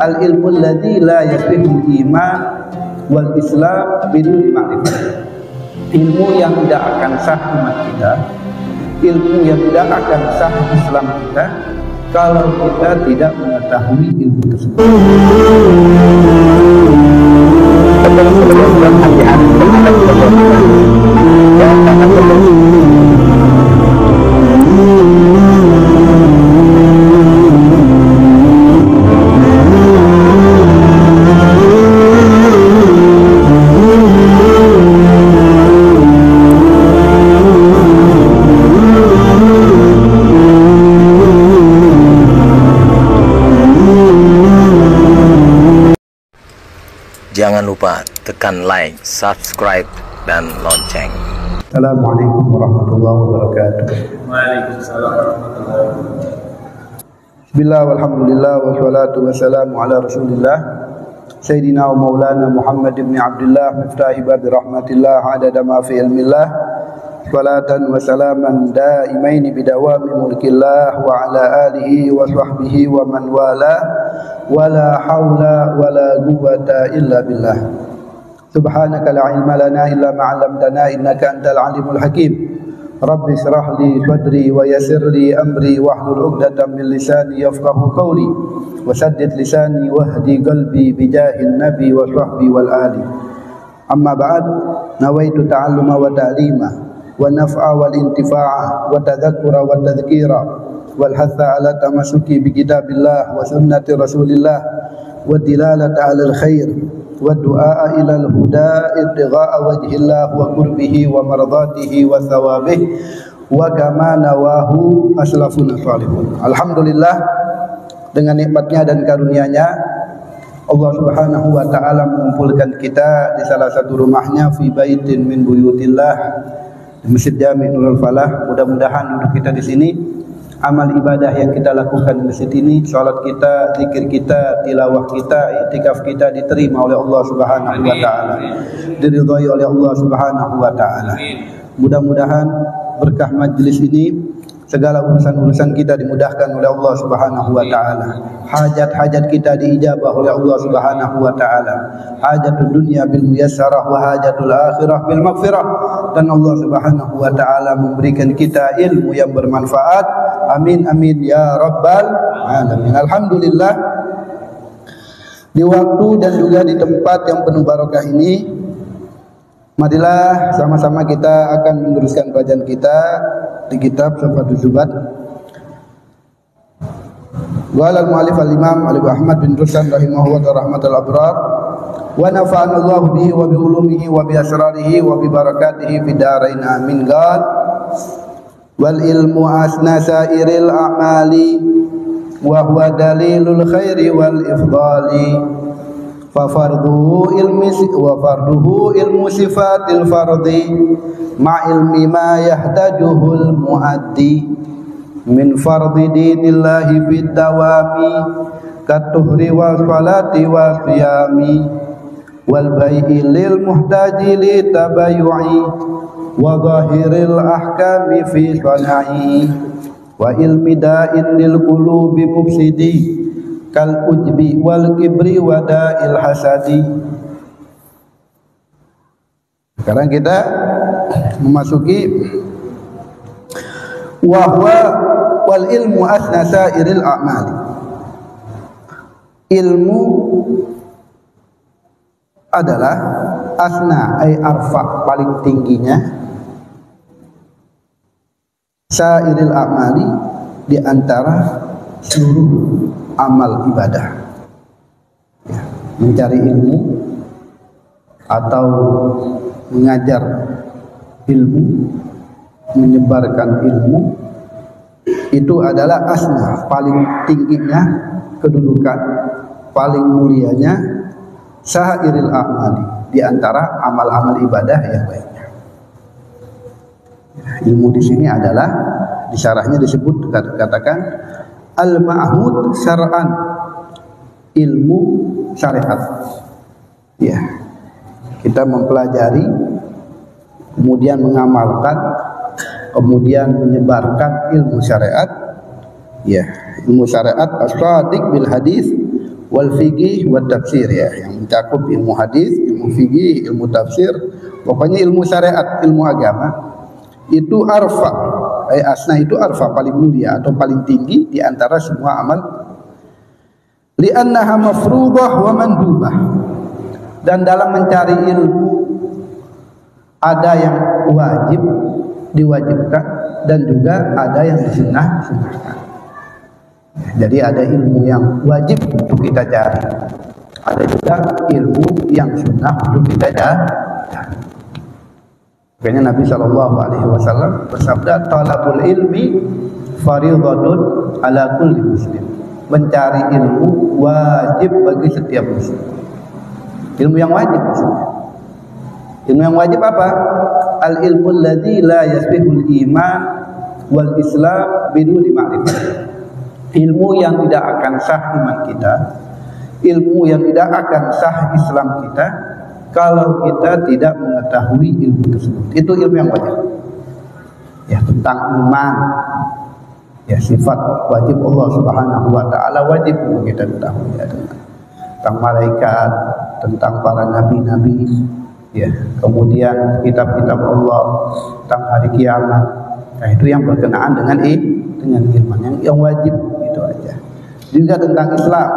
al-ilmu alladzi la yatimul iman wal Islam bidun ma'rifah. Ilmu yang tidak akan sah iman kita, ilmu yang tidak akan sah Islam kita kalau kita tidak mengetahui ilmu tersebut. Jangan lupa tekan like, subscribe, dan lonceng. Assalamualaikum warahmatullahi wabarakatuh. Waalaikumsalam warahmatullahi wabarakatuh. Bismillah walhamdulillah wassalatu wassalamu ala rasulillah Sayyidina wa maulana Muhammad ibn Abdullah miftahi babi rahmatillah adada ma fi ilmillah salatan wa salaman daimaini bidawami mulkillah wa ala alihi wa sahbihi wa man wala wala hawla wala quwwata illa billah. Subhanaka la ilma lana illa ma 'allamtana innaka antal alimul hakim. Rabbi shrah li sadri wa yassir li amri wahlul 'uqdatam min lisani yafqahu qawli wa saddid lisani wahdi qalbi bijahin nabi wa sahbi wal ali. Amma ba'd, nawaitu ta'alluma wa ta'lima wa naf'a wal intifa'a wa tadhakkura wa tadhkira wal hatha ala tamasuki bi kitabillah wa sunnati rasulillah wa dilalata ala al khair wa du'a ila al huda ibtigha'a wajhillah wa qurbihi wa mardatihi wa thawabih wa kama nawahu aslafun salihun. Alhamdulillah, dengan nikmatnya dan karunia-Nya Allah Subhanahu wa taala mengumpulkan kita di salah satu rumahnya fi baitin min buyutillah, di Masjid Jami' Nurul Falah. Mudah-mudahan untuk kita di sini amal ibadah yang kita lakukan di masjid ini, salat kita, zikir kita, tilawah kita, iktikaf kita diterima oleh Allah Subhanahu wa taala, diridhai oleh Allah Subhanahu wa taala. Mudah-mudahan berkah majlis ini segala urusan-urusan kita dimudahkan oleh Allah Subhanahu wa taala. Hajat-hajat kita diijabah oleh Allah Subhanahu wa taala. Hajatul dunya bil muyassarah wa hajatul akhirah bil maghfirah. Dan Allah Subhanahu wa taala memberikan kita ilmu yang bermanfaat. Amin amin ya rabbal alamin. Alhamdulillah, di waktu dan juga di tempat yang penuh barokah ini, marilah sama-sama kita akan meneruskan bacaan kita di kitab Syafaatul Zubat. Qala al-mu'allif al-imam Ali Ahmad bin Rusdan rahimahullah rahmatal abrar wa nafa'ana Allah bihi wa bi ulumihi wa bi asrarihi wa bi barakatihi fid dharain amin. Qal wal ilmu asna sairil a'mali wa huwa dalilul khairi wal ifdali fa farduhu ilmu sifatil fardi ma ilmi ma yahtajuhul muaddi min fardi dinillahi fid dawami katuhri wa salati wa qiyami wal bai'i lil muhtaji li tabayyu'i wa zahiril ahkami fi sana'i wa ilmi da'in lil qulubi mufsidi kal ujbi wal kibri wa da'il hasadi. Sekarang kita memasuki wahwa wal ilmu asna sairil a'mal. Ilmu adalah asna ay arfa, paling tingginya, sairil a'mali, di antara seluruh amal ibadah. Ya, mencari ilmu atau mengajar ilmu, menyebarkan ilmu, itu adalah asna, paling tingginya kedudukan, paling mulianya sairil a'mali, di antara amal-amal ibadah yang lainnya. Ilmu di sini adalah, di syarahnya disebut, katakan al-ma'hud syar'an, ilmu syariat. Ya, kita mempelajari, kemudian mengamalkan, kemudian menyebarkan ilmu syariat. Ya, ilmu syariat as-shadiq bil hadis wal fiqih wat tafsir, ya, yang mencakup ilmu hadis, ilmu fiqih, ilmu tafsir, pokoknya ilmu syariat, ilmu agama. Itu arfa, asna itu arfa, paling mulia atau paling tinggi di antara semua amal. Li'annaha mafruḍah wa mandubah. Dan dalam mencari ilmu ada yang wajib, diwajibkan, dan juga ada yang disunahkan. Jadi ada ilmu yang wajib untuk kita cari, ada juga ilmu yang sunnah untuk kita cari. Makanya Nabi SAW bersabda, talabul ilmi fardhatun ala kulli muslim. Mencari ilmu wajib bagi setiap muslim. Ilmu yang wajib maksudnya. Ilmu yang wajib apa? Al ilmu alladzi la yasbihul iman wal islam biduni ma'rifah. Ilmu yang tidak akan sah iman kita, ilmu yang tidak akan sah Islam kita kalau kita tidak mengetahui ilmu tersebut. Itu ilmu yang wajib. Ya, tentang iman, ya, sifat wajib Allah Subhanahu wa taala wajib untuk kita ketahui, ya, tentang malaikat, tentang para nabi-nabi, ya, kemudian kitab-kitab Allah, tentang hari kiamat. Nah, itu yang berkenaan dengan iman yang wajib, itu aja. Juga tentang Islam,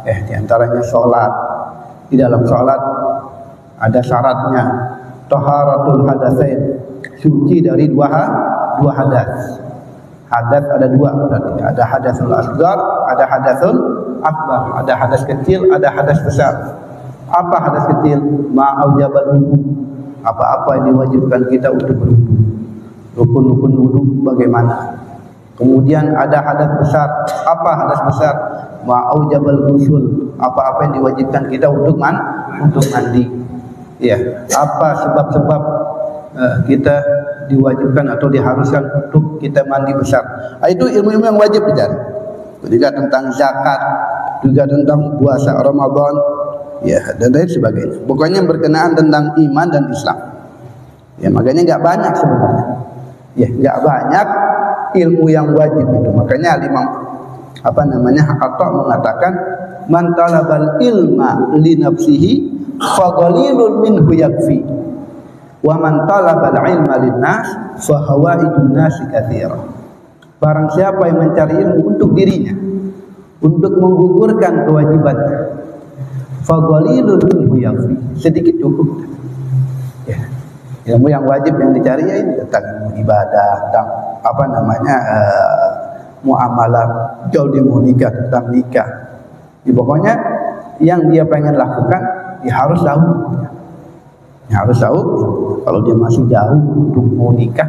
diantaranya sholat. Di dalam sholat ada syaratnya, taharatul hadatsain, suci dari dua hadas. Hadas ada dua berarti, ada hadatsul asghar, ada hadatsul akbar, ada hadas kecil, ada hadas besar. Apa hadas kecil? Ma'aujabal wudu, apa-apa yang diwajibkan kita untuk berwudu. Rukun-rukun wudu bagaimana? Kemudian ada hadas besar. Apa hadas besar? Ma'aujabal ghusl, apa-apa yang diwajibkan kita untuk mandi. Ya, apa sebab-sebab kita diwajibkan atau diharuskan untuk kita mandi besar. Itu ilmu-ilmu yang wajib dicari. Juga tentang zakat, juga tentang puasa Ramadan, ya, dan lain sebagainya. Pokoknya berkenaan tentang iman dan Islam. Ya, makanya nggak banyak sebenarnya. Ya, nggak banyak ilmu yang wajib itu. Makanya Imam Atta mengatakan, man talabal ilma li nafsihi fa qalilun minhu yakfi. Wa man talabal ilma linnas fa hawaidun nasi katsira. Barang siapa yang mencari ilmu untuk dirinya, untuk menggugurkan kewajibannya, fa qalilun minhu yakfi, sedikit cukup. Ya. Ilmu yang wajib yang dicari ya ini tentang ilmu ibadah, tentang muamalah, kalau dia mau nikah, tentang nikah. Ya, pokoknya yang dia pengen lakukan, dia harus tahu. Ya, harus tahu. Kalau dia masih jauh untuk mau nikah,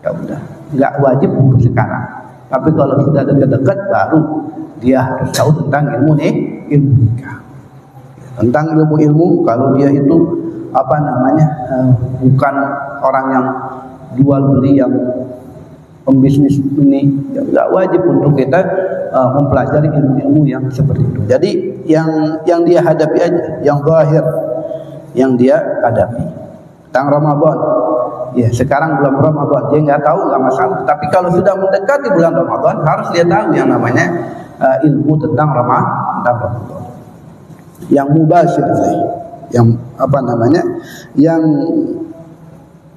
ya udah, nggak wajib untuk sekarang. Tapi kalau sudah dekat-dekat, baru dia harus tahu tentang ilmu nikah. Tentang ilmu-ilmu, kalau dia itu bukan orang yang jual beli, yang pembisnis ini, ya nggak wajib untuk kita mempelajari ilmu-ilmu yang seperti itu. Jadi yang dia hadapi aja, yang zahir, yang dia hadapi. Tentang Ramadan, ya sekarang bulan Ramadan, dia nggak tahu nggak masalah. Tapi kalau sudah mendekati bulan Ramadan, harus dia tahu yang namanya ilmu tentang Ramadan. Yang mubashir, yang yang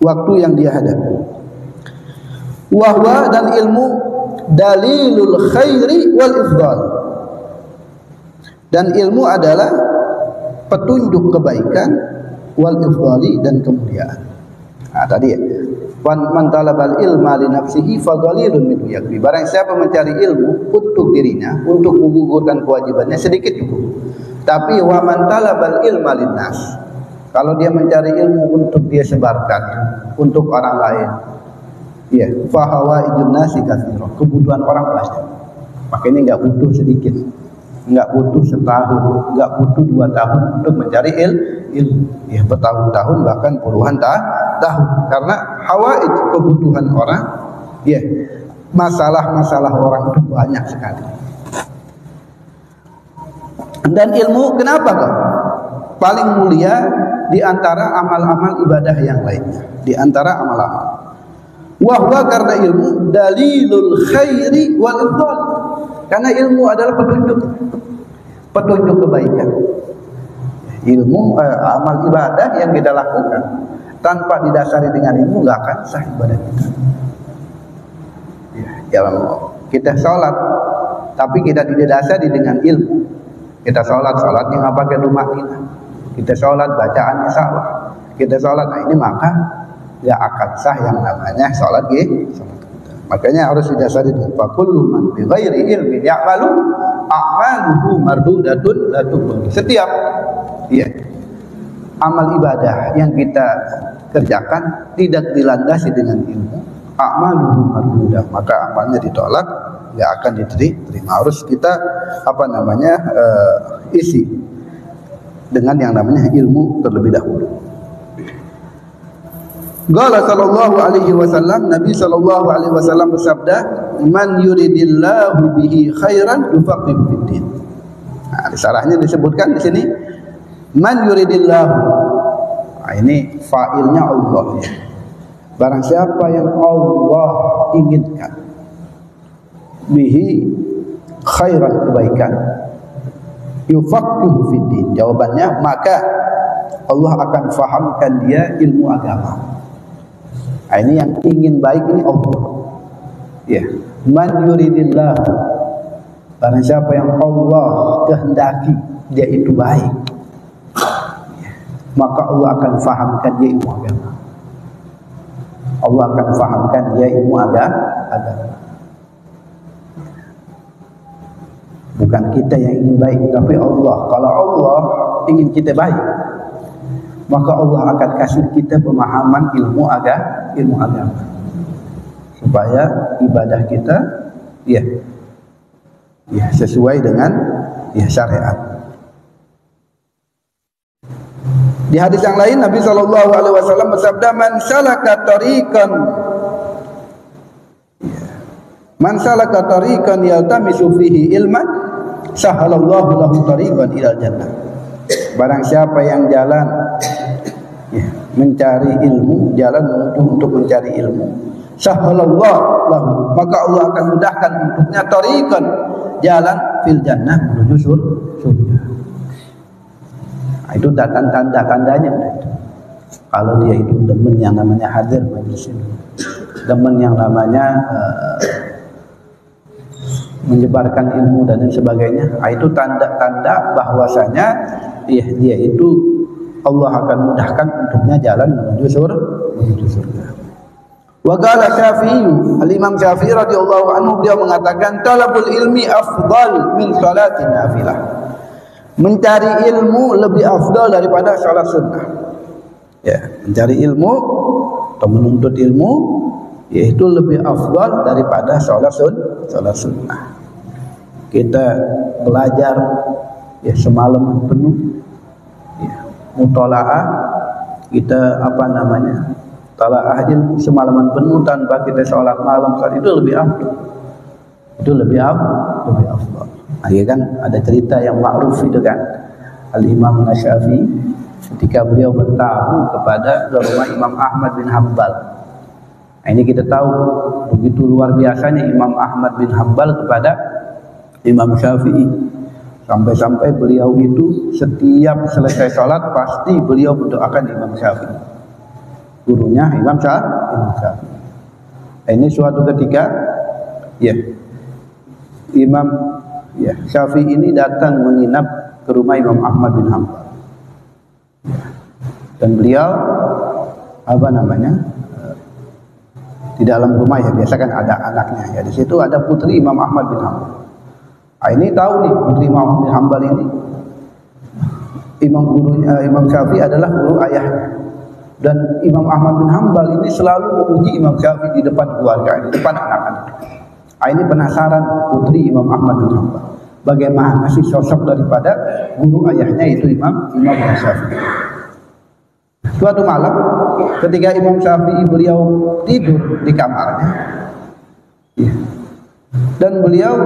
waktu yang dia hadapi. Wahwa, dan ilmu dalilul khairi wal ifdal. Dan ilmu adalah petunjuk kebaikan, wal ifdali, dan kemuliaan. Nah, tadi ya, man talabal ilma li nafsihi fa qalilun minhu yakfi. Barang siapa mencari ilmu untuk dirinya, untuk menggugurkan kewajibannya, sedikit cukup. Tapi wa man talabal ilma linnas, kalau dia mencari ilmu untuk dia sebarkan untuk orang lain, ya, fa hawaijun nasi katsira, kebutuhan orang banyak. Makanya nggak butuh sedikit, nggak butuh setahun, nggak butuh 2 tahun untuk mencari ilmu, ya, bertahun-tahun bahkan puluhan tahun. Karena hawaij, kebutuhan orang, ya, masalah-masalah orang itu banyak sekali. Dan ilmu kenapa kok paling mulia di antara amal-amal ibadah yang lainnya, di antara amal-amal? Wahwa, karena ilmu dalilul khairi wal ifdal. Karena ilmu adalah petunjuk, petunjuk kebaikan. Ilmu amal ibadah yang kita lakukan tanpa didasari dengan ilmu nggak akan sah ibadah kita. Ya, kita sholat tapi kita tidak dasari dengan ilmu. Kita sholatnya nggak pakai rumah kita sholat bacaannya salah, kita sholat, nah ini maka nggak akan sah yang namanya sholat kita. Makanya harus didasari dengan fakullu man bi ghairi ilmin ya'malu a'maluhu mardudatun la tuqbal. Setiap amal ibadah yang kita kerjakan tidak dilandasi dengan ilmu, a'maluhu mardudah, maka amalnya ditolak, nggak akan diterima. Harus kita isi dengan yang namanya ilmu terlebih dahulu. Qala sallallahu alaihi wasallam, Nabi sallallahu alaihi wasallam bersabda, "Man yuridillahu bihi khairan yufaqihu fiddin." Nah, syarahnya disebutkan di sini man yuridillahu. Nah, ini fa'ilnya Allah ya. Barang siapa yang Allah inginkan bihi khairan, kebaikan, yufaqihu fiddin. Jawabannya, maka Allah akan fahamkan dia ilmu agama. Nah, ini yang ingin baik ini Allah. Ya, man yuridillah. Barang siapa yang Allah kehendaki dia itu baik, ya, maka Allah akan fahamkan dia ilmu agama. Allah akan fahamkan dia ilmu agama. Bukan kita yang ingin baik, tapi Allah. Kalau Allah ingin kita baik, maka Allah akan kasih kita pemahaman ilmu agama supaya ibadah kita sesuai dengan syariat. Di hadis yang lain Nabi sallallahu alaihi wasallam bersabda, man salaka tariqan yaltamisu fihi ilman sahalallahu lahu tariqan ilal jannah. Barang siapa yang jalan mencari ilmu, jalan menuju untuk mencari ilmu, sahalallahu lahu, maka Allah akan mudahkan untuknya tariqan, jalan fil jannah, menuju surga. Nah, itu tanda-tandanya. Kalau dia itu demen yang namanya hadir majlis ini, demen yang namanya menyebarkan ilmu dan sebagainya, itu tanda-tanda bahwasanya dia itu Allah akan mudahkan untuknya jalan menuju surga. Wa qala Syafi'i, Al-Imam Syafi'i radhiyallahu anhu, beliau mengatakan talabul ilmi afdal min salatin nafilah. Mencari ilmu lebih afdal daripada salat sunnah. Ya, mencari ilmu atau menuntut ilmu yaitu lebih afdal daripada salat sunnah. Kita belajar semalaman penuh, mutolaah, kita talaah ilmu semalaman penuh tanpa kita sholat malam, saat itu lebih afdal. Itu lebih afdal. Nah, ya kan ada cerita yang ma'ruf itu kan, Al-Imam Syafi'i ketika beliau bertamu kepada rumah Imam Ahmad bin Hanbal. Nah, ini kita tahu begitu luar biasanya Imam Ahmad bin Hanbal kepada Imam Syafi'i. Sampai-sampai beliau itu setiap selesai sholat pasti beliau mendoakan Imam Syafi'i, gurunya Imam Syafi'i. Ini suatu ketika Imam Syafi'i ini datang menginap ke rumah Imam Ahmad bin Hanbal. Dan beliau di dalam rumah biasa kan ada anaknya. Di situ ada putri Imam Ahmad bin Hanbal. Ini tahu nih putri Imam bin Hanbal ini Imam Syafi'i adalah guru ayahnya. Dan Imam Ahmad bin Hanbal ini selalu memuji Imam Syafi'i di depan keluarga, di depan anak-anak. Ini penasaran putri Imam Ahmad bin Hanbal, bagaimana sih sosok daripada guru ayahnya itu Imam Syafi'i. Suatu malam ketika Imam Syafi'i beliau tidur di kamarnya, dan beliau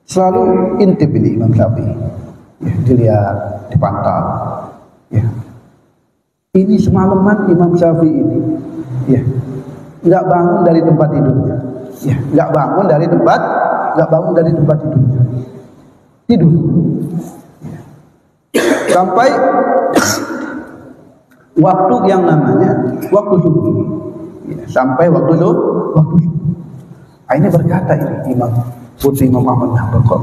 selalu intip ini Imam Syafi'i, dilihat, dipantau. Ini semalaman Imam Syafi'i ini, nggak bangun dari tempat tidurnya, nggak bangun dari tempat tidurnya. tidur sampai waktu yang namanya waktu subuh, sampai waktu subuh. Ini berkata ini Imam Putri Imam Ahmad bin Hanbal, kok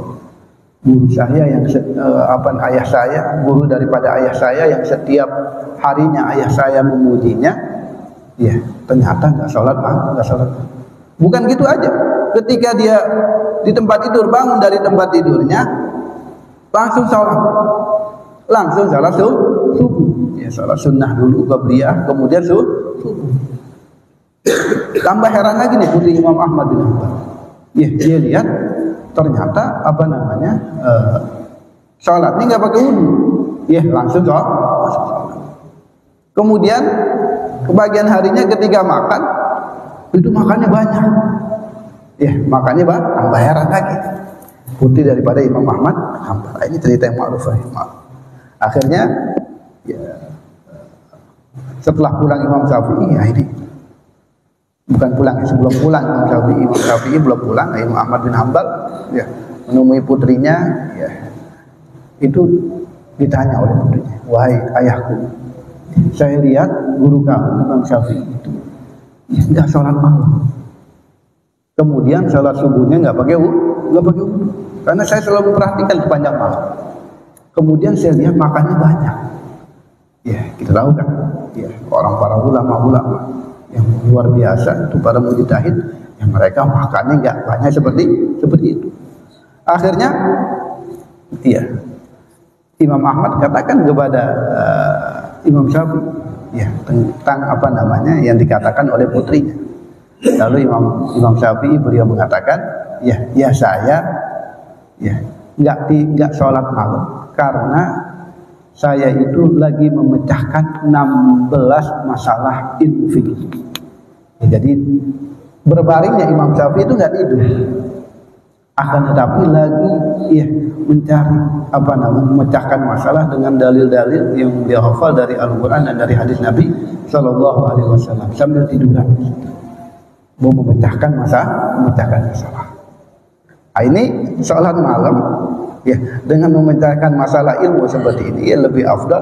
guru saya yang ayah saya, guru daripada ayah saya yang setiap harinya ayah saya memujinya, ya ternyata nggak sholat. Bukan gitu aja, ketika dia di tempat tidur, bangun dari tempat tidurnya langsung sholat subuh, ya sholat sunnah dulu qabliyah, kemudian subuh. Tambah heran lagi nih Putri Imam Ahmad bin Hanbal, ya dia lihat ternyata sholatnya nggak pakai wudu, ya langsung sholat. Kemudian kebagian harinya ketika makan itu makannya banyak, ya makannya tambah heran lagi Putri daripada Imam Ahmad Hanbal. Ini cerita yang ma'ruf. Akhirnya ya, setelah pulang Imam Syafi'i, ya ini bukan pulang, sebelum pulang Imam Syafi'i belum pulang, Imam Ahmad bin Hanbal ya menemui putrinya, ya itu ditanya oleh putrinya, wahai ayahku, saya lihat guru kamu Imam Syafi'i itu nggak sholat malam, kemudian sholat subuhnya nggak pakai wudu, karena saya selalu memperhatikan sepanjang malam. Kemudian saya lihat makannya banyak. Ya, kita tahu kan, ya orang para ulama yang luar biasa itu para mujtahid, yang mereka makannya nggak banyak seperti itu. Akhirnya, iya, Imam Ahmad katakan kepada Imam Syafi'i, ya tentang yang dikatakan oleh putrinya. Lalu Imam Syafi'i beliau mengatakan, ya saya, ya nggak sholat malam karena saya itu lagi memecahkan 16 masalah ilmu fikih. Ya, jadi berbaringnya Imam Syafi'i itu nggak tidur, akan tetapi lagi mencari memecahkan masalah dengan dalil-dalil yang dia hafal dari Al-Quran dan dari hadis Nabi Shallallahu Alaihi Wasallam sambil tiduran, mau memecahkan masalah. Ini sholat malam, ya dengan memecahkan masalah ilmu seperti ini, ya lebih afdal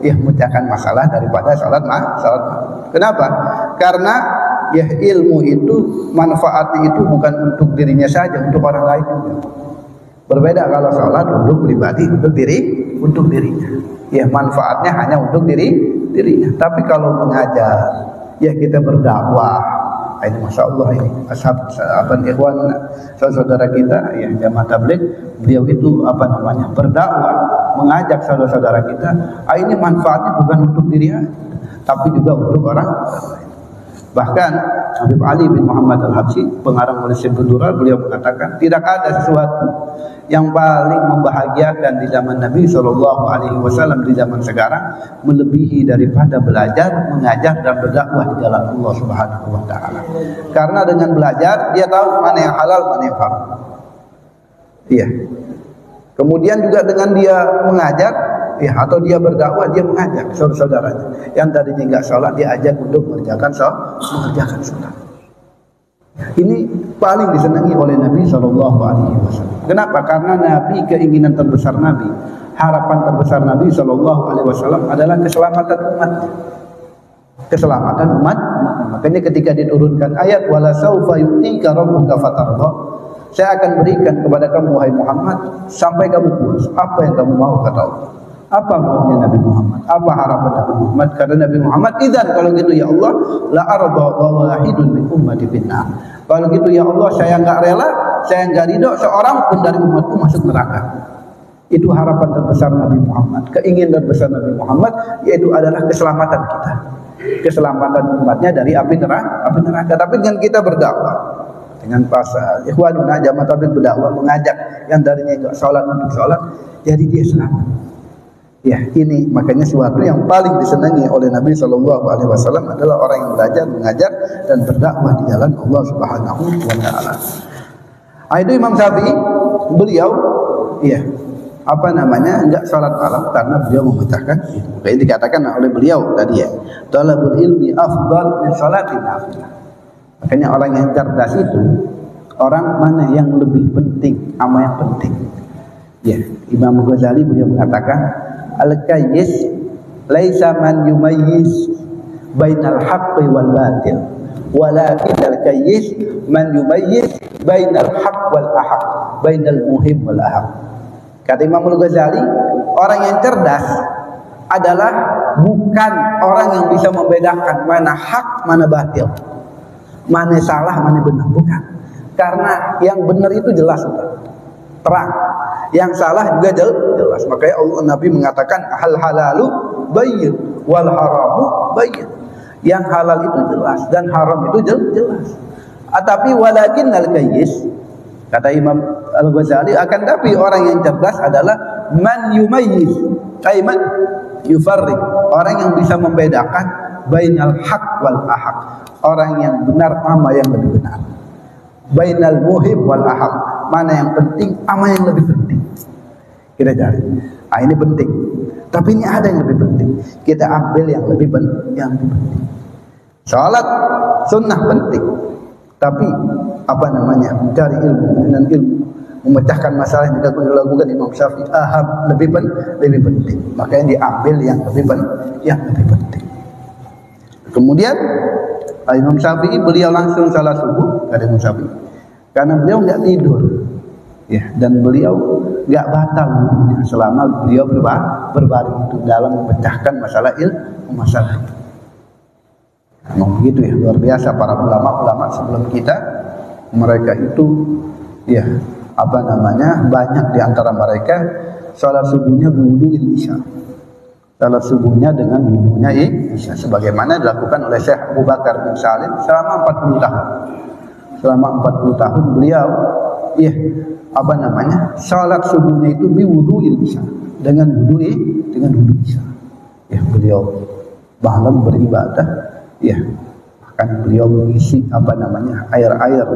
ya memecahkan masalah daripada sholat malam. Kenapa? Karena ya ilmu itu manfaatnya itu bukan untuk dirinya saja, untuk orang lain juga. Berbeda kalau sholat untuk pribadi, untuk dirinya. Ya manfaatnya hanya untuk dirinya. Tapi kalau mengajar, ya kita berdakwah. Ini Masya Allah, ini ikhwan saudara kita, ya jamaah tabligh, beliau itu berdakwah, mengajak saudara-saudara kita. Ini manfaatnya bukan untuk diri aja, tapi juga untuk orang lain. Bahkan Habib Ali bin Muhammad Al-Habsyi, pengarang Maulid Syekh Durar, beliau mengatakan tidak ada sesuatu yang paling membahagiakan di zaman Nabi Shallallahu Alaihi Wasallam di zaman sekarang melebihi daripada belajar, mengajar dan berdakwah di jalan Allah Subhanahu Wa Taala. Karena dengan belajar dia tahu mana yang halal, mana yang haram. Iya. Kemudian juga dengan dia mengajar, ya atau dia berdakwah, dia mengajak saudara-saudaranya yang tadinya nggak sholat, dia ajak untuk mengerjakan sholat. Ini paling disenangi oleh Nabi Shallallahu Alaihi Wasallam. Kenapa? Karena Nabi, keinginan terbesar Nabi, harapan terbesar Nabi Shallallahu Alaihi Wasallam adalah keselamatan umat. Keselamatan umat. Makanya ketika diturunkan ayat wala saufa yu'tika rabbuka fatardha, saya akan berikan kepada kamu wahai Muhammad sampai kamu puas. Apa yang kamu mau, kata Allah. Apa maunya Nabi Muhammad? Apa harapan Nabi Muhammad? Kata Nabi Muhammad, idzan kalau gitu ya Allah, la arda wa wahidun min ummati finnar. Kalau gitu ya Allah, saya enggak rela, saya enggak ridho seorang pun dari umatku masuk neraka. Itu harapan terbesar Nabi Muhammad. Keinginan terbesar Nabi Muhammad yaitu adalah keselamatan kita. Keselamatan umatnya dari api neraka. Tapi dengan kita berdakwah, dengan pasal ikhwanuna jamaah tabligh berdakwah, mengajak yang darinya enggak sholat untuk sholat, jadi dia selamat. Ya, ini makanya suatu yang paling disenangi oleh Nabi Shallallahu Alaihi Wasallam adalah orang yang belajar, mengajar dan berdakwah di jalan Allah Subhanahu Wa Taala. Itu Imam Syafi'i, beliau, ya enggak sholat malam karena beliau memecahkan itu. Kayak dikatakan oleh beliau tadi, ya, talabul ilmi afdal min sholatin nafilah. Makanya orang yang cerdas itu orang mana yang lebih penting, sama yang penting. Ya, Imam Ghazali beliau mengatakan al-kayyis laisa man yumayyiz bainal haqqi wal batil, walakin al-kayyis man yumayyiz bainal haqq wal ahaq, bainal muhim wal ahaq. Kata Imam Ghazali, orang yang cerdas adalah bukan orang yang bisa membedakan mana hak mana batil, mana salah mana benar, bukan. Karena yang benar itu jelas, terang. Yang salah juga jelas. Makanya Allah Nabi mengatakan hal halalu bayyin wal haramu bayyin. Yang halal itu jelas dan haram itu jelas. Tapi walakin al-kayyis, kata Imam Al-Ghazali, akan tapi orang yang cerdas adalah man yumayyiz, man yufarriq, orang yang bisa membedakan bainal haq wal ahaq, orang yang benar sama yang lebih benar, bainal muhim wal ahaq, mana yang penting sama yang lebih penting. Kita cari. Ini penting. Tapi ini ada yang lebih penting. Kita ambil yang lebih penting. Salat sunnah penting. Tapi mencari ilmu dengan ilmu, memecahkan masalah yang dilakukan Imam Syafi'i lebih penting. Makanya diambil yang lebih penting. Kemudian Imam Syafi'i beliau langsung salat subuh, kata Imam Syafi'i. Karena beliau enggak tidur. Ya, dan beliau enggak batal wudunya selama beliau berbaring itu dalam memecahkan masalah itu. Memang begitu ya, luar biasa para ulama-ulama sebelum kita. Mereka itu ya banyak di antara mereka salat subuhnya berwudu isya. Salat subuhnya dengan wudunya isya, sebagaimana dilakukan oleh Syekh Abu Bakar bin Salim selama 40 tahun. Selama 40 tahun beliau salat subuhnya itu biwudu'il isya, dengan wudu isya. Ya, beliau malam beribadah, ya, bahkan beliau mengisi air-air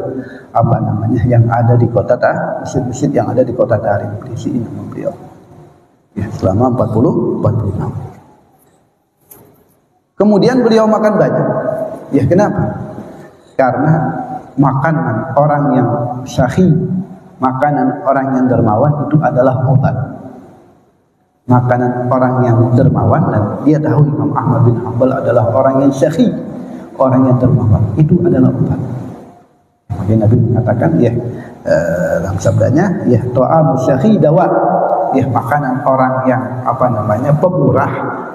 yang ada di kota masjid-masjid yang ada di kota Tarim, diisi nama beliau. Ya, selama 40 tahun. Kemudian beliau makan banyak. Ya, kenapa? Karena makanan orang yang syahih, makanan orang yang dermawan itu adalah obat. Makanan orang yang dermawan, dan dia tahu Imam Ahmad bin Hanbal adalah orang yang syahih, orang yang dermawan, itu adalah obat. Makanya Nabi mengatakan dalam sabdanya, ta'am syahih dawa. Makanan orang yang pemurah,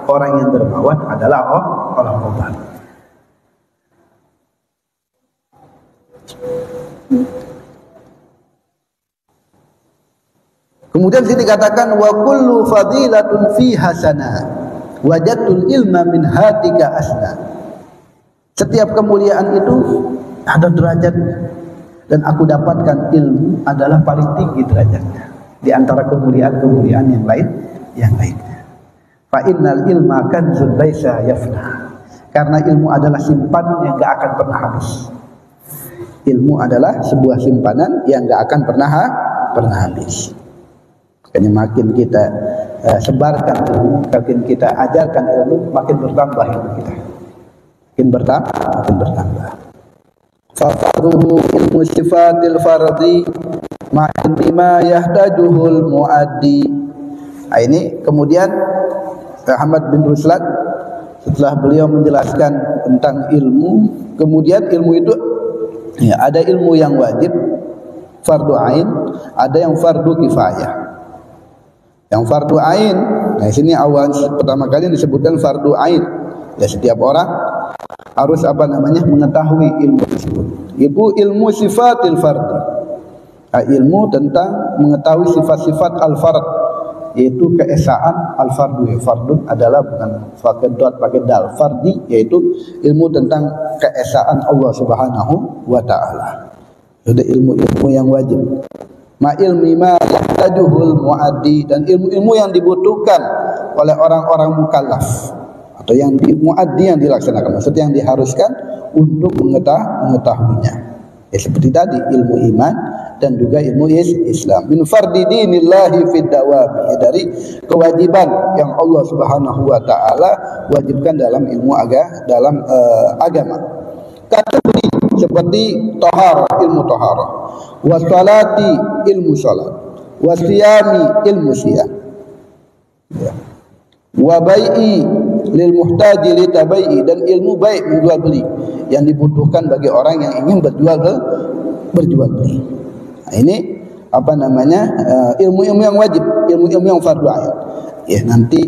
orang yang dermawan adalah obat. Kemudian sini dikatakan wa kullu fadilatun fi hasana wajadtul ilma min hatika asna. Setiap kemuliaan itu ada derajatnya, dan aku dapatkan ilmu adalah paling tinggi derajatnya di antara kemuliaan-kemuliaan yang lainnya. Fa innal ilma kanzun laisa yafna. Karena ilmu adalah simpanan yang enggak akan pernah habis. Ilmu adalah sebuah simpanan yang enggak akan pernah habis. Makanya makin kita sebarkan ilmu, makin kita ajarkan ilmu, makin bertambah ilmu kita. Makin bertambah. Fafadhuhu ilmu sifatil fardi ma'in bima yahtajuhul muaddi. Ini kemudian Ahmad bin Ruslan setelah beliau menjelaskan tentang ilmu, kemudian ilmu itu ada ilmu yang wajib fardu ain, ada yang fardu kifayah. Yang fardu ain, sini awal pertama kali disebutkan fardu ain. Ya, setiap orang harus mengetahui ilmu tersebut. Ilmu sifatil fardi. Ilmu tentang mengetahui sifat-sifat al-fard, yaitu keesaan al-fardu. Fardun adalah bukan pakai dot, pakai dal. Fardi yaitu ilmu tentang keesaan Allah Subhanahu wa taala. Ada ilmu-ilmu yang wajib. Ma ilmi ma yahtajuhul muaddi, dan ilmu-ilmu yang dibutuhkan oleh orang-orang mukallaf atau yang muaddi yang dilaksanakan, maksudnya yang diharuskan untuk mengetahuinya. Ya, seperti tadi ilmu iman dan juga ilmu Islam. Min fardi dinillahi fid dawam, dari kewajiban yang Allah Subhanahu wa taala wajibkan dalam ilmu agama. Seperti taharah, ilmu taharah, wassalati, ilmu salat, wasiyami ilmu siyam, ya. Wa bai'i lil muhtaji li tabai'i, dan ilmu baik menjual beli yang dibutuhkan bagi orang yang ingin berjual beli. Nah, ini apa namanya ilmu-ilmu yang wajib, ilmu-ilmu yang fardu ain. Ya, nanti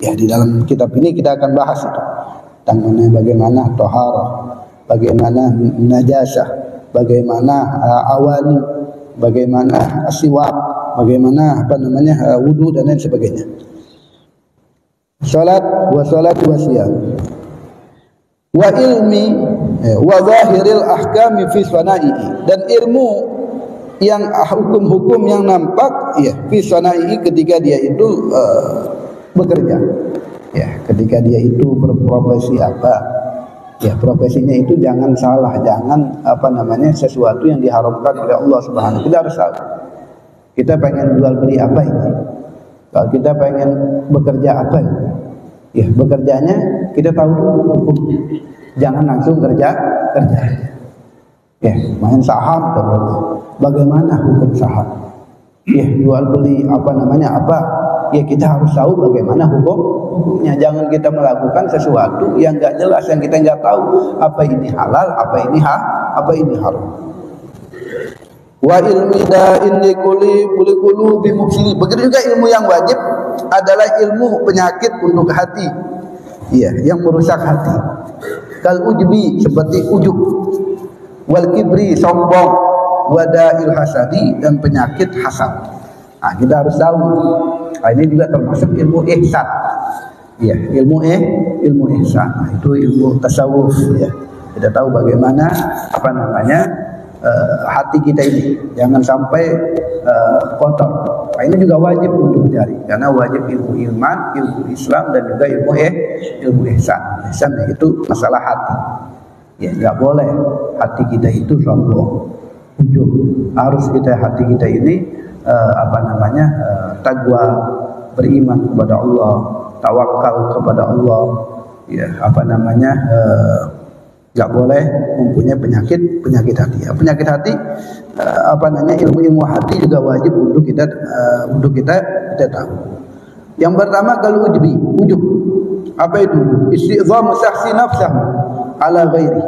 ya di dalam kitab ini kita akan bahas itu tentang bagaimana toharah, bagaimana najasah, bagaimana awani, bagaimana siwak, bagaimana apa namanya wudu dan lain sebagainya. Salat wa siyam wa ilmi wa zahiril ahkami fi sana'i, dan ilmu yang hukum-hukum yang nampak ya fi sana'i ketika dia itu bekerja, ya ketika dia itu berprofesi apa, ya profesinya itu jangan salah, jangan apa namanya sesuatu yang diharamkan oleh Allah Subhanahu. Kita harus tahu kita pengen jual beli apa ini. Kalau kita pengen bekerja apa ini? Ya, bekerjanya kita tahu hukum. Jangan langsung kerja. Ya, main saham contohnya. Bagaimana hukum saham? Ya, jual beli apa namanya apa? Ya kita harus tahu bagaimana hukumnya. Jangan kita melakukan sesuatu yang enggak jelas, yang kita enggak tahu apa ini halal, apa ini haram. Wa ilmi da'in likuli qulubi mufsidi. Begitu juga ilmu yang wajib adalah ilmu penyakit untuk hati, iya, yang merusak hati. Kal ujbi, seperti ujub, wal kibri, sombong, wada'il hasadi, dan penyakit hasad. Nah, kita harus tahu. Nah, ini juga termasuk ilmu ihsan. Iya, ilmu ihsan. Nah, itu ilmu tasawuf, ya. Kita tahu bagaimana apa namanya hati kita ini jangan sampai kotor. Nah, ini juga wajib untuk dicari, karena wajib ilmu iman, ilmu Islam, dan juga ilmu ihsan. Ihsan itu masalah hati. Ya, nggak boleh hati kita itu sombong, ujub. Harus hati kita ini apa namanya taqwa, beriman kepada Allah, tawakal kepada Allah. Ya, apa namanya nggak boleh mempunyai penyakit hati. Ya, penyakit hati apa namanya ilmu hati juga wajib untuk kita tahu. Yang pertama kalau ujub. Apa itu? Isti'dhamu syakhsi nafsahu ala ghairi.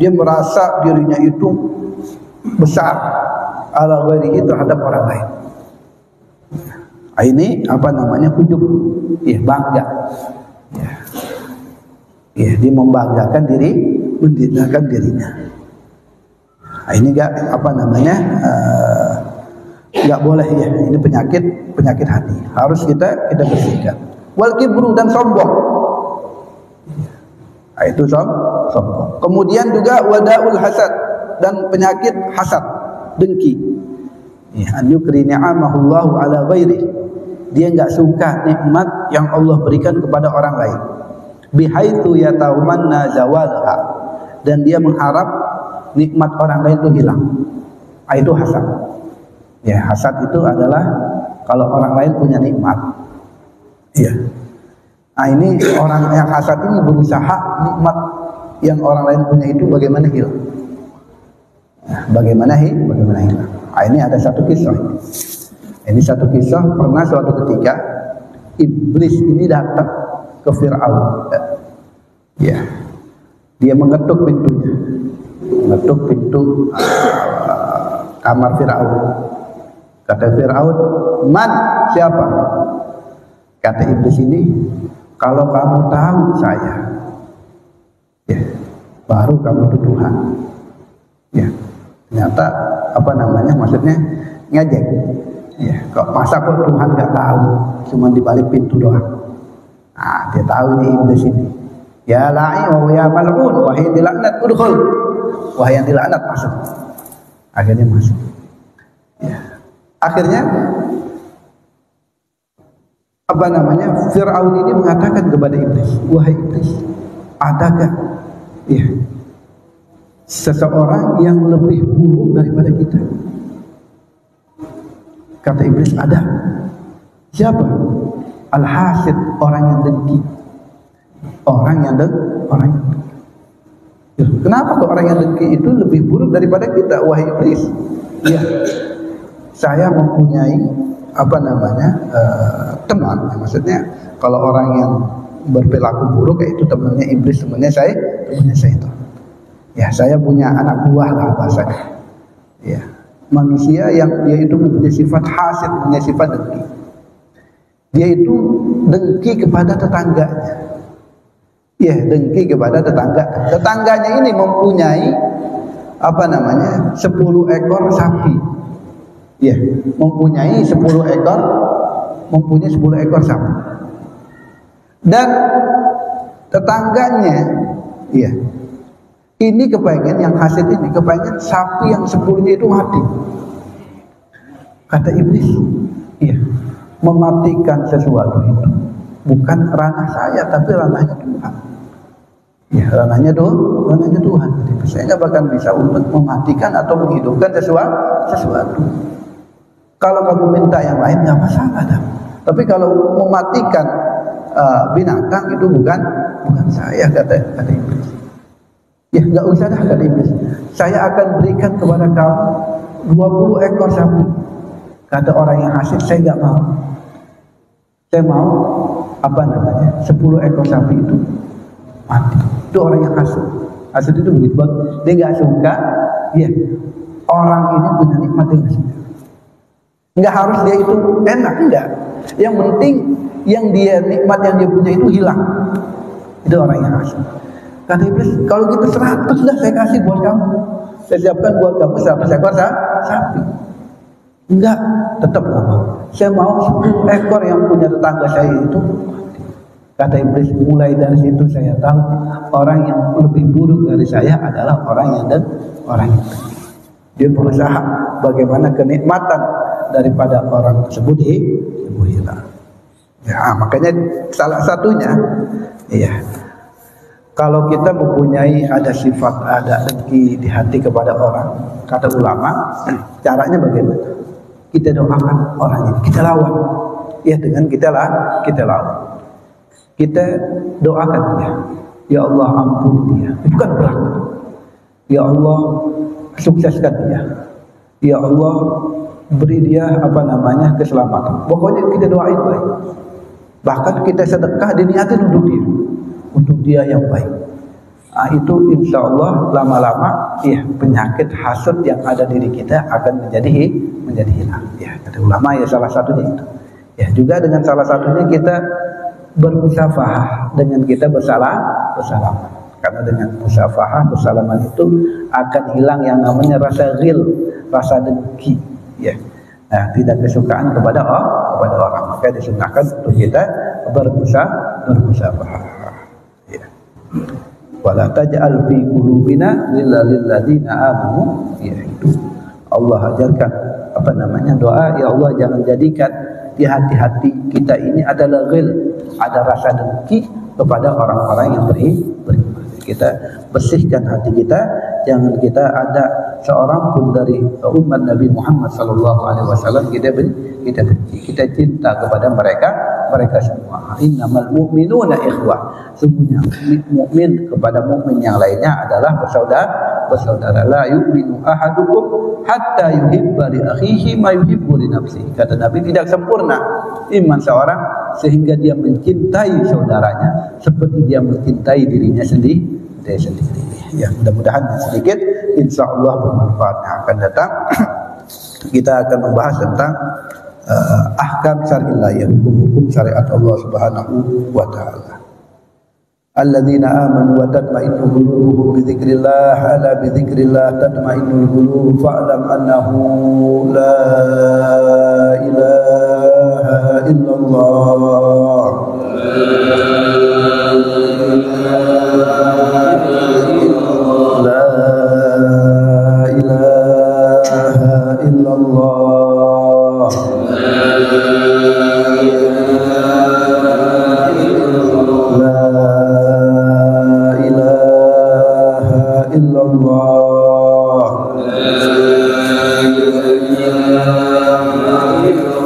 Dia merasa dirinya itu besar ala ghairihi, terhadap orang lain. Ini apa namanya ujub. Ya, bangga. Ya, dia membanggakan diri, mendirikan dirinya. Nah, ini enggak apa namanya enggak boleh ya. Ini penyakit hati. Harus kita bersihkan. Wal kibru, dan sombong. Nah, itu sombong. Kemudian juga wadaul hasad, dan penyakit hasad, dengki. Ya, an yukri ni'amahullahu ala ghairi. Dia enggak suka nikmat yang Allah berikan kepada orang lain. Bihaitsu yatamanna zawalha, dan dia mengharap nikmat orang lain itu hilang. Itu hasad. Ya, hasad itu adalah kalau orang lain punya nikmat. Iya. Nah, ini orang yang hasad ini berusaha nikmat yang orang lain punya itu bagaimana hilang. Nah, bagaimana hilang. Nah, ini ada satu kisah. Ini satu kisah, pernah suatu ketika iblis ini datang ke Fir'aun. Ya. Dia mengetuk pintunya. Mengetuk pintu kamar Fir'aun. Kata Fir'aun, "Man, siapa?" Kata iblis ini, "Kalau kamu tahu saya, ya, baru kamu itu Tuhan." Ya. Ternyata apa namanya? Maksudnya ngejek. Ya, masa kok Tuhan nggak tahu, cuma di balik pintu doang. Nah, dia tahu ini iblis ini. Ya la'i wa ya mal'un, wahai yang dilaknat, udkhul. Wahai yang dilaknat, masuk. Akhirnya masuk. Ya. Akhirnya apa namanya? Fir'aun ini mengatakan kepada iblis, "Wahai iblis, adakah ya seseorang yang lebih buruk daripada kita?" Kata iblis, "Ada." Siapa? Al-hasid, orang yang dengki. Orang yang dengki. Ya, kenapa kok orang yang dengki itu lebih buruk daripada kita, wahai iblis? Ya. saya mempunyai teman, maksudnya kalau orang yang berperilaku buruk itu temannya iblis, temannya saya itu. Ya, saya punya anak buah lah bahasanya. Ya, manusia yang dia itu mempunyai sifat hasid, mempunyai sifat dengki. Dia itu dengki kepada tetangganya. Ya, dengki kepada tetangga. Tetangganya ini mempunyai 10 ekor sapi. Ya, mempunyai 10 ekor sapi. Dan tetangganya, ya, ini kepengen, yang hasid ini kepengen sapi yang 10-nya itu mati. Kata iblis, iya, mematikan sesuatu itu bukan ranah saya, tapi ranahnya Tuhan. Ya, ranahnya Tuhan. Jadi saya nggak bakal bisa untuk mematikan atau menghidupkan sesuatu. Kalau kamu minta yang lain nggak masalah dah. Tapi kalau mematikan binatang itu bukan saya, kata iblis. Ya, nggak usah dah, kata iblis. Saya akan berikan kepada kamu 20 ekor sapi. Kata orang yang hasid, saya nggak mau. Saya mau 10 ekor sapi itu mati. Itu orang yang hasud. Hasud itu begitu banget. Dia nggak suka, ya, orang ini punya nikmat yang nggak suka. Nggak harus dia itu enak, enggak. Yang penting yang dia nikmat yang dia punya itu hilang. Itu orang yang hasud. Kata iblis, kalau gitu 100 lah saya kasih buat kamu. Saya siapkan buat kamu 100 ekor sapi. Enggak, tetap nggak mau. Saya mau 10 ekor yang punya tetangga saya itu. Kata iblis, mulai dari situ saya tahu orang yang lebih buruk dari saya adalah orang yang dia berusaha bagaimana kenikmatan daripada orang tersebut hilang. Ya, makanya salah satunya, iya, kalau kita mempunyai ada sifat, ada dengki di hati kepada orang, kata ulama, caranya bagaimana? Kita doakan orang ini, kita lawan, ya, dengan kita lawan. Kita doakan dia, ya Allah ampuni dia, bukan berat. Ya Allah sukseskan dia, ya Allah beri dia keselamatan. Pokoknya kita doain baik. Bahkan kita sedekah diniatin untuk dia yang baik. Itu insya Allah lama-lama, ya, penyakit hasud yang ada diri kita akan menjadi hilang. Ya, kata ulama, ya, salah satunya itu. Ya, juga dengan salah satunya kita bermusafahah, dengan kita bersalaman. Karena dengan musafahah, bersalaman itu akan hilang yang namanya rasa ghil, rasa dengki, ya. Nah, tidak kesukaan kepada orang, maka disunahkan untuk kita bermusafahah. Ya. Wala taj'al fi qulubina lil ladzina amanu, yaitu Allah ajarkan doa, ya Allah jangan jadikan di hati-hati kita ini adalah ghil, ada rasa dengki kepada orang-orang yang beriman. Kita bersihkan hati kita, jangan kita ada seorang pun dari umat Nabi Muhammad SAW kita benci, kita cinta kepada mereka semua. Innamal mu'minuna ikhwah. Sesungguhnya mukmin kepada mukmin yang lainnya adalah bersaudara. La yu'minu ahadukum hatta yuhibba li akhihi ma yuhibbu li nafsihi. Kata Nabi, tidak sempurna iman seorang sehingga dia mencintai saudaranya seperti dia mencintai dirinya sendiri. Ya, mudah-mudahan sedikit insya Allah bermanfaat. Yang akan datang kita akan membahas tentang ahkam syari'illah, hukum-hukum syariat Allah Subhanahu wa taala. Alladzina amanu wa tatma'innu qulubuhum bi dzikrillah, ala bi dzikrillah tatma'innul qulub, fa'lam annahu la ilaha illallah.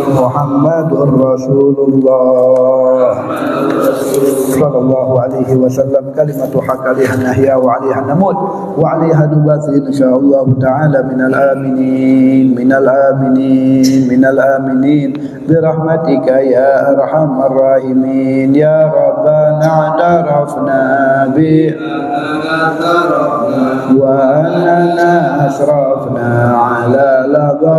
Muhammadur Rasulullah. Rasulullah sallallahu alaihi wasallam. Kalimatu haq 'alaiha nahya wa 'alaiha namut wa 'alaiha nubath insyaallah ta'ala minal aminin minal aminin birahmatika ya arhamar rahimin ya rabbana i'tarafna bi wa annana asrafna ala lagha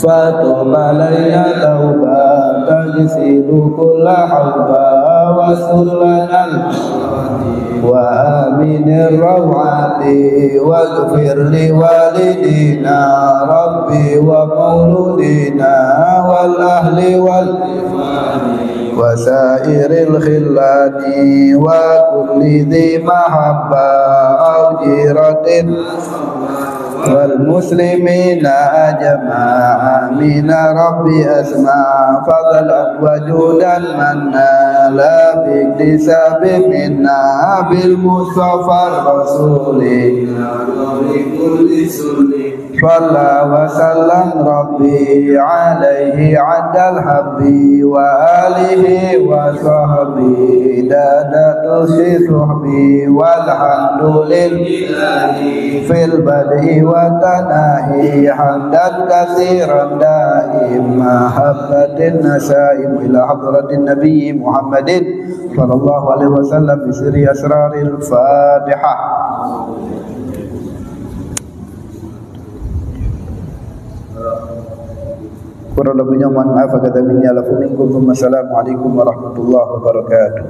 fatub alayna tauba tajsilu kulla hawba wa sullanal wa aminir rawati waghfir li walidina rabbi wa mauludina wal ahli wal wasairil khillani wa kulli dhi mahabba aw jiratin wal muslimina ajma'a min rabbi asma fadlan wa judan manna la biktisabi minna bil mustafa rasuli Shalla wa sallam rabbi alaihi adal habbi wa alihi wa sahbihi dadatu si suhbi walhamdulillahi fil bad'i wa tanahi hamdan katsiran daim mahabbatin nasaim ila hadratin nabi Muhammadin sallallahu alaihi wasallam bi sirri asraril Fatihah. Kurang lebihnya mohon maaf kata minni alafu minkum. Wassalamualaikum warahmatullahi wabarakatuh.